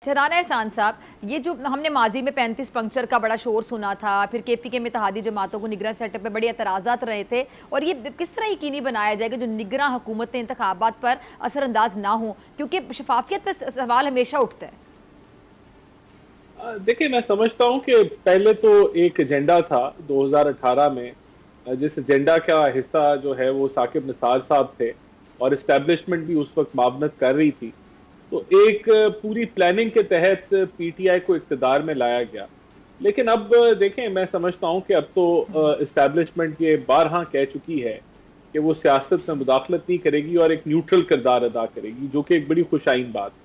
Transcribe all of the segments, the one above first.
राना एहसान साहब, ये जो हमने माजी में 35 पंक्चर का बड़ा शोर सुना था, फिर केपीके में इत्तेहादी जमातों को निगरान सेटअप पे बड़े एतराज़ात रहे थे, और ये किस तरह यकीनी बनाया जाएगा जो निगरान हुकूमतें इंतखाबात पर असरअंदाज ना हो, क्योंकि शफाफियत पर सवाल हमेशा उठता है। देखिए, मैं समझता हूँ कि पहले तो एक एजेंडा था 2018 में, जिस एजेंडा का हिस्सा जो है वो साकिब निसार साहब थे और इस्टेब्लिशमेंट भी उस वक्त मावनत कर रही थी। तो एक पूरी प्लानिंग के तहत पीटीआई को इक़्तिदार में लाया गया। लेकिन अब देखें, मैं समझता हूँ कि अब तो इस्टेब्लिशमेंट ये बारहा कह चुकी है कि वो सियासत में मुदाखलत नहीं करेगी और एक न्यूट्रल किरदार अदा करेगी, जो कि एक बड़ी खुशाइन बात है।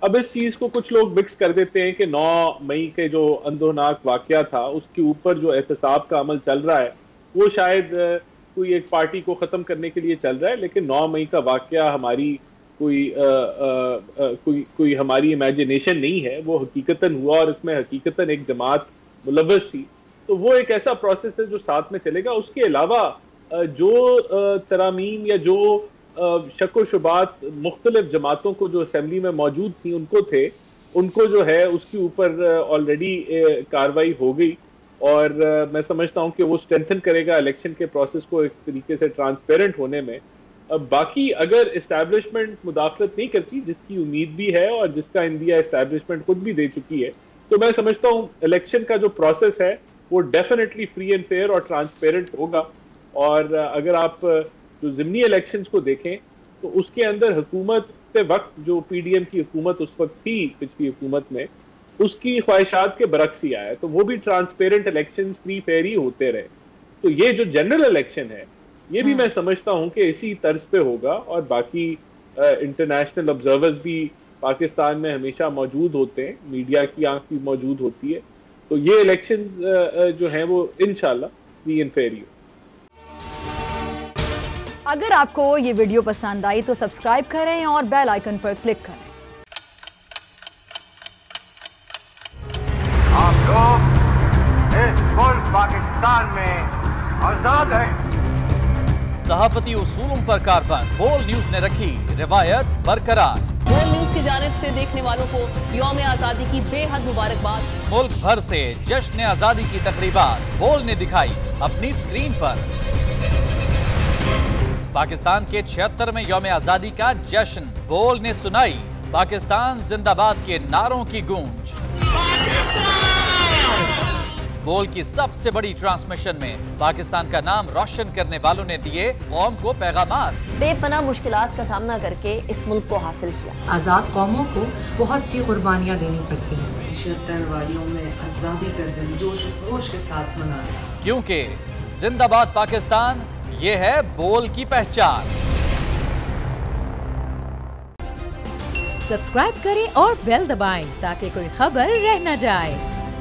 अब इस चीज़ को कुछ लोग मिक्स कर देते हैं कि 9 मई के जो अंदोनाक वाक़या था उसके ऊपर जो एहतसाब का अमल चल रहा है वो शायद कोई एक पार्टी को ख़त्म करने के लिए चल रहा है, लेकिन 9 मई का वाक़या हमारी कोई हमारी इमेजिनेशन नहीं है, वो हकीकतन हुआ और इसमें हकीकतन एक जमात मुलव्वस थी। तो वो एक ऐसा प्रोसेस है जो साथ में चलेगा। उसके अलावा जो तरामीम या जो शक व शुबात मुख्तलिफ जमातों को जो असम्बली में मौजूद थी उनको जो है उसके ऊपर ऑलरेडी कार्रवाई हो गई, और मैं समझता हूँ कि वो स्ट्रेंथन करेगा इलेक्शन के प्रोसेस को एक तरीके से ट्रांसपेरेंट होने में। अब बाकी अगर इस्टेब्लिशमेंट मुदाखलत नहीं करती, जिसकी उम्मीद भी है और जिसका इंडिया इस्टेब्लिशमेंट खुद भी दे चुकी है, तो मैं समझता हूँ इलेक्शन का जो प्रोसेस है वो डेफिनेटली फ्री एंड फेयर और ट्रांसपेरेंट होगा। और अगर आप जो ज़िमनी इलेक्शंस को देखें तो उसके अंदर हुकूमत वक्त जो पीडीएम की हुकूमत उस वक्त थी पिछली हुकूमत में, उसकी ख्वाहिशात के बरक्स ही आया, तो वो भी ट्रांसपेरेंट इलेक्शंस फ्री फेयर ही होते रहे। तो ये जो जनरल इलेक्शन है ये भी मैं समझता हूँ कि इसी तर्ज पे होगा, और बाकी इंटरनेशनल ऑब्जर्वर्स भी पाकिस्तान में हमेशा मौजूद होते हैं, मीडिया की आंख भी मौजूद होती है। तो ये इलेक्शंस जो हैं वो इंशाल्लाह फ्री एंड फेयर ही हो। अगर आपको ये वीडियो पसंद आई तो सब्सक्राइब करें और बेल आइकन पर क्लिक करें। आप लोग इस मुल्क पाकिस्तान में आजाद हैं। सहाफती उसूलों पर कारबंद बोल न्यूज ने रखी रिवायत बरकरार। बोल न्यूज की जानिब से देखने वालों को यौम आजादी की बेहद मुबारकबाद। मुल्क भर से जश्न आजादी की तकरीबात बोल ने दिखाई अपनी स्क्रीन पर। पाकिस्तान के 76वें यौम आजादी का जश्न बोल ने सुनाई पाकिस्तान जिंदाबाद के नारों की गूंज। बोल की सबसे बड़ी ट्रांसमिशन में पाकिस्तान का नाम रोशन करने वालों ने दिए कौम को पैगामात। बेपनाह मुश्किलात का सामना करके इस मुल्क को हासिल किया। आज़ाद कौमों को बहुत सी कुर्बानियाँ देनी पड़ती हैं। 76 वालियों में आज़ादी का दिन जोश खरोश के साथ मनाया, क्योंकि जिंदाबाद पाकिस्तान ये है बोल की पहचान। सब्सक्राइब करें और बेल दबाएं ताकि कोई खबर रह न जाए।